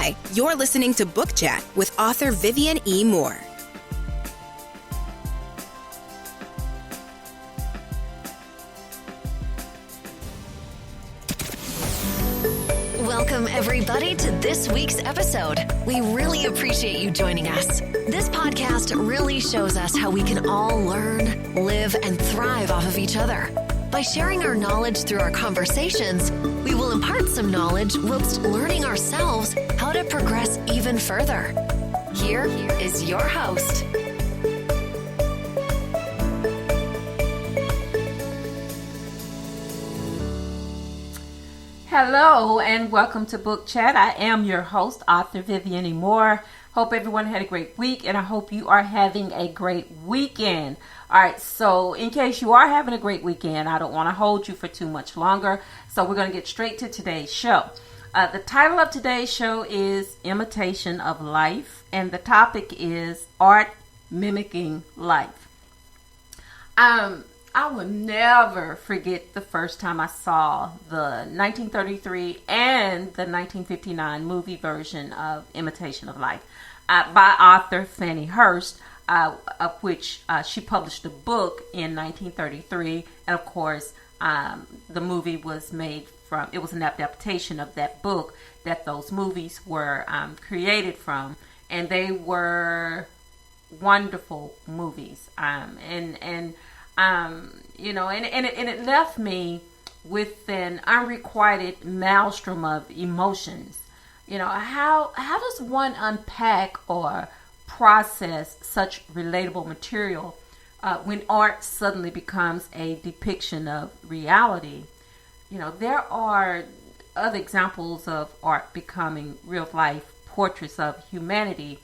Hi, you're listening to Book Chat with author Vivian E. Moore. Welcome, everybody, to this week's episode. We really appreciate you joining us. This podcast really shows us how we can all learn, live, and thrive off of each other. By sharing our knowledge through our conversations, we will impart some knowledge whilst learning ourselves how to progress even further. Here is your host. Hello and welcome to Book Chat. I am your host, author Vivian E. Moore. Hope everyone had a great week and I hope you are having a great weekend. All right, so in case you are having a great weekend, I don't want to hold you for too much longer. So we're going to get straight to today's show. The title of today's show is Imitation of Life, and the topic is Art Mimicking Life. I will never forget the first time I saw the 1933 and the 1959 movie version of Imitation of Life by author Fannie Hurst, of which she published a book in 1933. And of course, the movie was made from, it was an adaptation of that book that those movies were created from. And they were wonderful movies. It left me with an unrequited maelstrom of emotions. You know, how does one unpack or process such relatable material when art suddenly becomes a depiction of reality? You know, there are other examples of art becoming real life portraits of humanity.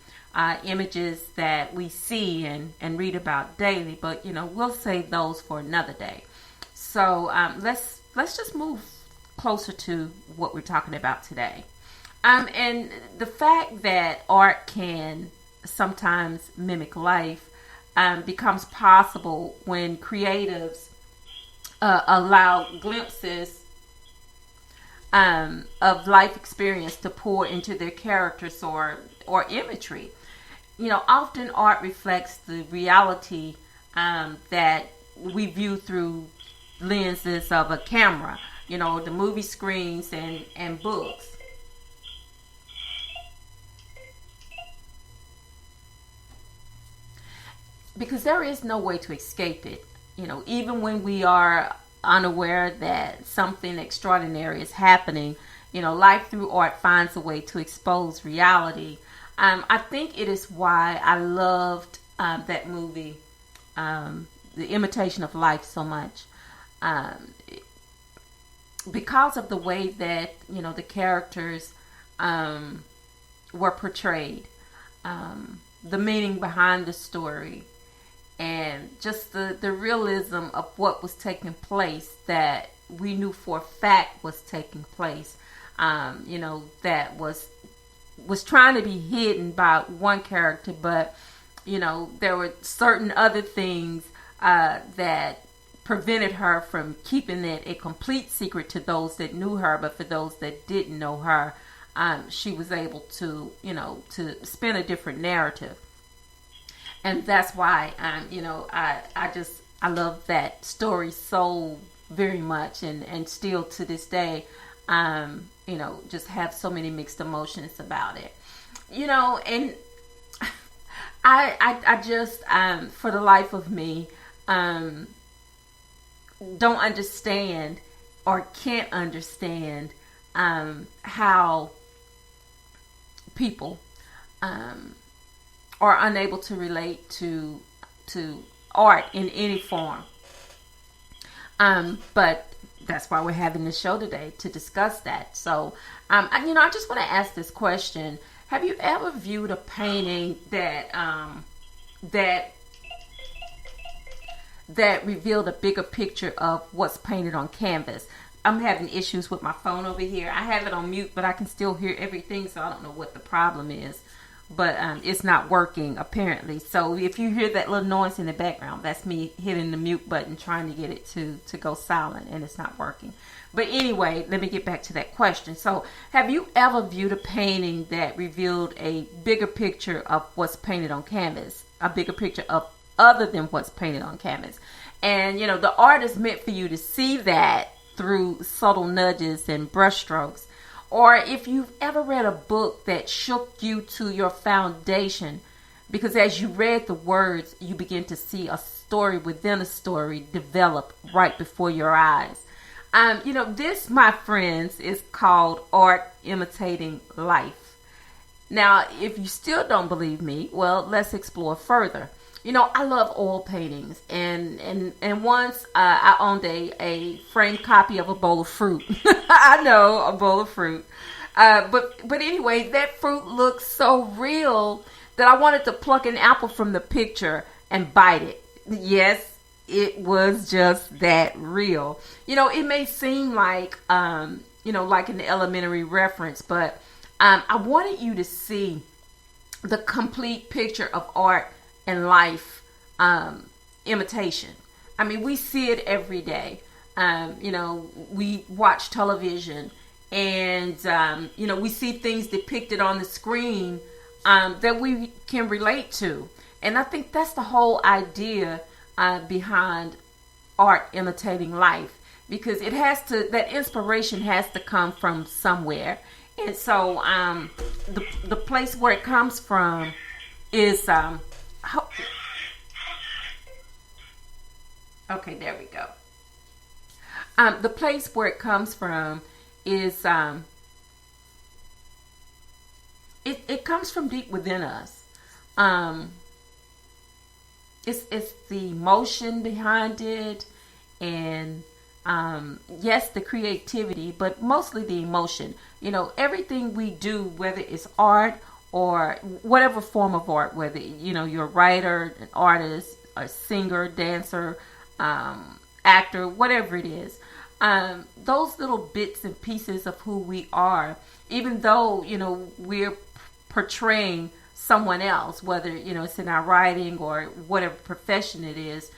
Images that we see and read about daily, but we'll save those for another day. So let's just move closer to what we're talking about today. And the fact that art can sometimes mimic life becomes possible when creatives allow glimpses of life experience to pour into their characters or imagery. Often art reflects the reality that we view through lenses of a camera, the movie screens and books. Because there is no way to escape it. Even when we are unaware that something extraordinary is happening, life through art finds a way to expose reality. I think it is why I loved that movie, The Imitation of Life, so much. Because of the way that, the characters were portrayed, the meaning behind the story, and just the realism of what was taking place that we knew for a fact was taking place, that was trying to be hidden by one character, but there were certain other things that prevented her from keeping it a complete secret to those that knew her. But for those that didn't know her, she was able to to spin a different narrative. And that's why I love that story so very much, and still to this day just have so many mixed emotions about it. And I just for the life of me don't understand or can't understand how people are unable to relate to art in any form. But that's why we're having this show today, to discuss that. So, I just want to ask this question. Have you ever viewed a painting that revealed a bigger picture of what's painted on canvas? I'm having issues with my phone over here. I have it on mute, but I can still hear everything, so I don't know what the problem is but it's not working apparently. So if you hear that little noise in the background, that's me hitting the mute button trying to get it to go silent, and it's not working. But anyway, let me get back to that question. So have you ever viewed a painting that revealed a bigger picture of what's painted on canvas, a bigger picture of other than what's painted on canvas? And the art is meant for you to see that through subtle nudges and brushstrokes. Or if you've ever read a book that shook you to your foundation, because as you read the words, you begin to see a story within a story develop right before your eyes. This, my friends, is called Art Imitating Life. Now, if you still don't believe me, well, let's explore further. I love oil paintings, and once I owned a framed copy of a bowl of fruit. I know, a bowl of fruit. But anyway, that fruit looked so real that I wanted to pluck an apple from the picture and bite it. Yes, it was just that real. It may seem like, like an elementary reference, but I wanted you to see the complete picture of art and life imitation. I mean, we see it every day. We watch television and, we see things depicted on the screen that we can relate to. And I think that's the whole idea behind art imitating life, because that inspiration has to come from somewhere. And so the place where it comes from is okay, there we go. The place where it comes from is it comes from deep within us. It's the emotion behind it, and yes, the creativity, but mostly the emotion. Everything we do, whether it's art or whatever form of art, whether you're a writer, an artist, a singer, dancer, actor, whatever it is, those little bits and pieces of who we are, even though we're portraying someone else, whether it's in our writing or whatever profession it is,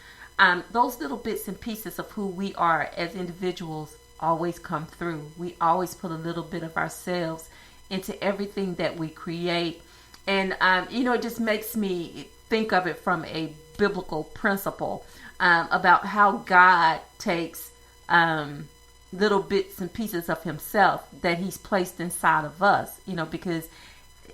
those little bits and pieces of who we are as individuals always come through. We always put a little bit of ourselves into everything that we create. And it just makes me think of it from a biblical principle about how God takes little bits and pieces of himself that he's placed inside of us, because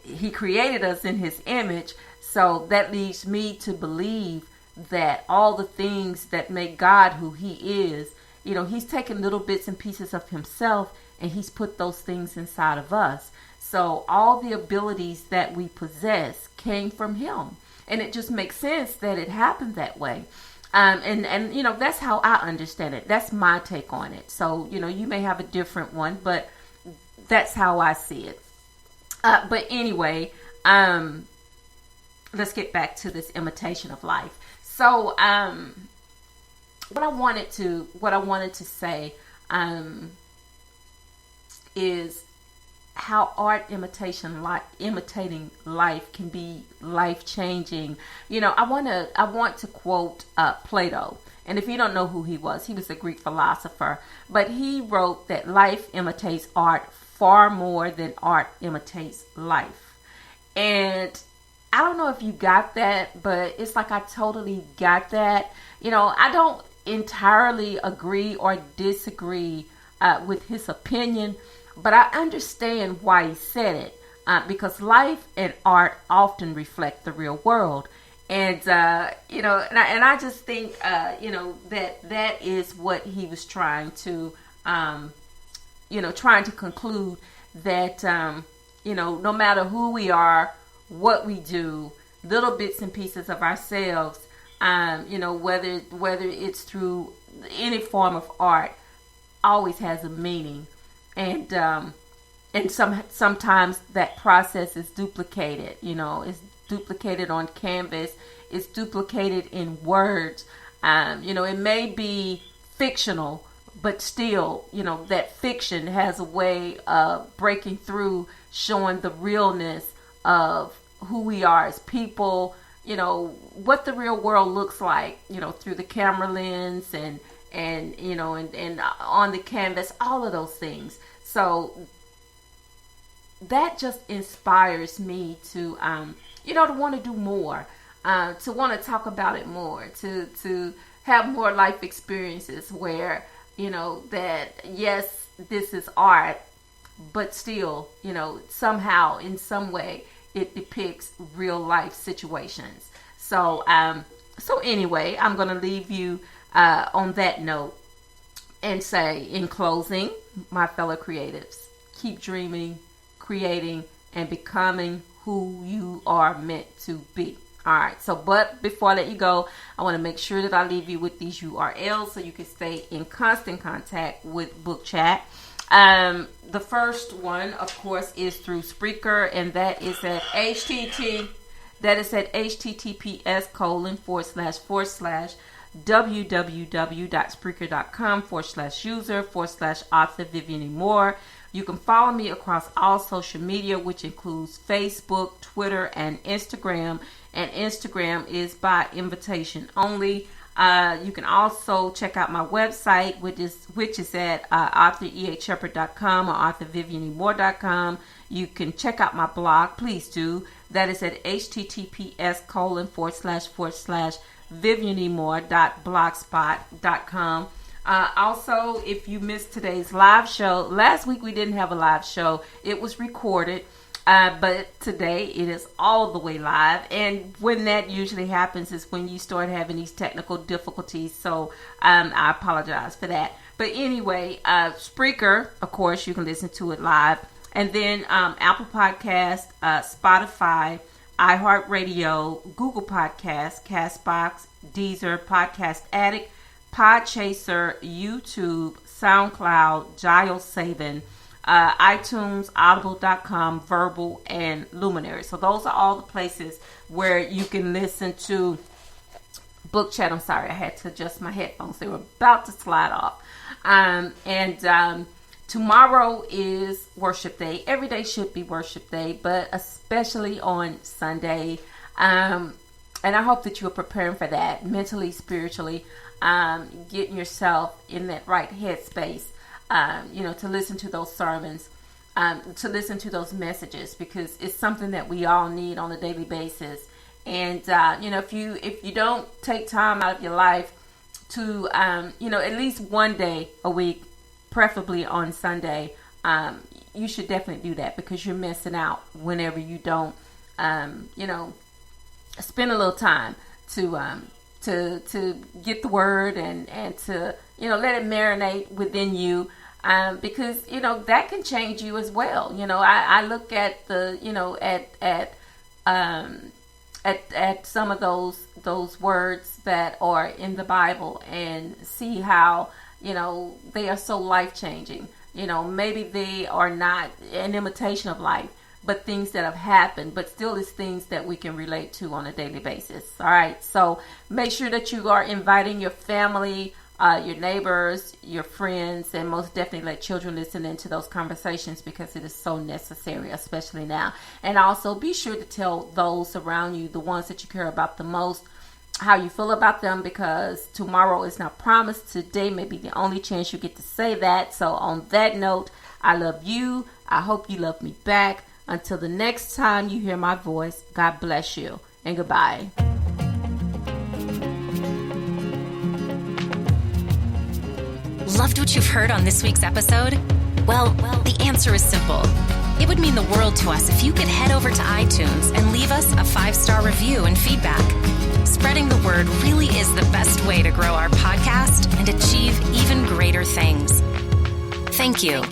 he created us in his image. So that leads me to believe that all the things that make God who he is, he's taken little bits and pieces of himself and he's put those things inside of us. So all the abilities that we possess came from him. And it just makes sense that it happened that way. And that's how I understand it. That's my take on it. So, you may have a different one, but that's how I see it. But anyway, let's get back to this imitation of life. So, what I wanted to say, is how art imitating life can be life changing. I want to quote Plato. And if you don't know who he was a Greek philosopher, but he wrote that life imitates art far more than art imitates life. And I don't know if you got that, but it's like I totally got that. I don't entirely agree or disagree with his opinion, but I understand why he said it, because life and art often reflect the real world. And, and I just think, that is what he was trying to conclude, that, no matter who we are, what we do, little bits and pieces of ourselves, whether it's through any form of art, always has a meaning. And sometimes that process is duplicated. It's duplicated on canvas. It's duplicated in words. It may be fictional, but still, that fiction has a way of breaking through, showing the realness of who we are as people, what the real world looks like, through the camera lens and on the canvas, all of those things. So that just inspires me to, to want to do more, to want to talk about it more, to have more life experiences where, that yes, this is art, but still, somehow in some way it depicts real life situations. So, anyway, I'm going to leave you on that note and say, in closing, my fellow creatives, keep dreaming, creating, and becoming who you are meant to be. All right. So, but before I let you go, I want to make sure that I leave you with these URLs so you can stay in constant contact with Book Chat. The first one, of course, is through Spreaker, and that is at https://www.spreaker.com/user/author Vivian Moore. You can follow me across all social media, which includes Facebook, Twitter, and Instagram. And Instagram is by invitation only. You can also check out my website, which is at authorehshepard.com or authorvivianmoore.com. You can check out my blog. Please do. That is at https://vivianmoore.blogspot.com. Also, if you missed today's live show, last week we didn't have a live show. It was recorded. But today it is all the way live, and when that usually happens is when you start having these technical difficulties, so I apologize for that. But anyway, Spreaker, of course, you can listen to it live, and then Apple Podcast, Spotify, iHeartRadio, Google Podcast, Castbox, Deezer, Podcast Addict, Podchaser, YouTube, SoundCloud, GileSaven, iTunes, Audible.com, Verbal, and Luminary. So those are all the places where you can listen to Book Chat. I'm sorry, I had to adjust my headphones. They were about to slide off. Tomorrow is worship day. Every day should be worship day, but especially on Sunday. And I hope that you are preparing for that mentally, spiritually, getting yourself in that right headspace. To listen to those sermons, to listen to those messages, because it's something that we all need on a daily basis. And, if you don't take time out of your life to, at least one day a week, preferably on Sunday, you should definitely do that, because you're missing out whenever you don't, spend a little time to get the word and to, let it marinate within you. Because, that can change you as well. I look at the, at some of those words that are in the Bible and see how, they are so life-changing. Maybe they are not an imitation of life, but things that have happened, but still is things that we can relate to on a daily basis. All right. So make sure that you are inviting your family, your neighbors, your friends, and most definitely let children listen into those conversations, because it is so necessary, especially now. And also be sure to tell those around you, the ones that you care about the most, how you feel about them, because tomorrow is not promised. Today may be the only chance you get to say that. So on that note, I love you. I hope you love me back. Until the next time you hear my voice, God bless you and goodbye. Loved what you've heard on this week's episode? Well, the answer is simple. It would mean the world to us if you could head over to iTunes and leave us a 5-star review and feedback. Spreading the word really is the best way to grow our podcast and achieve even greater things. Thank you.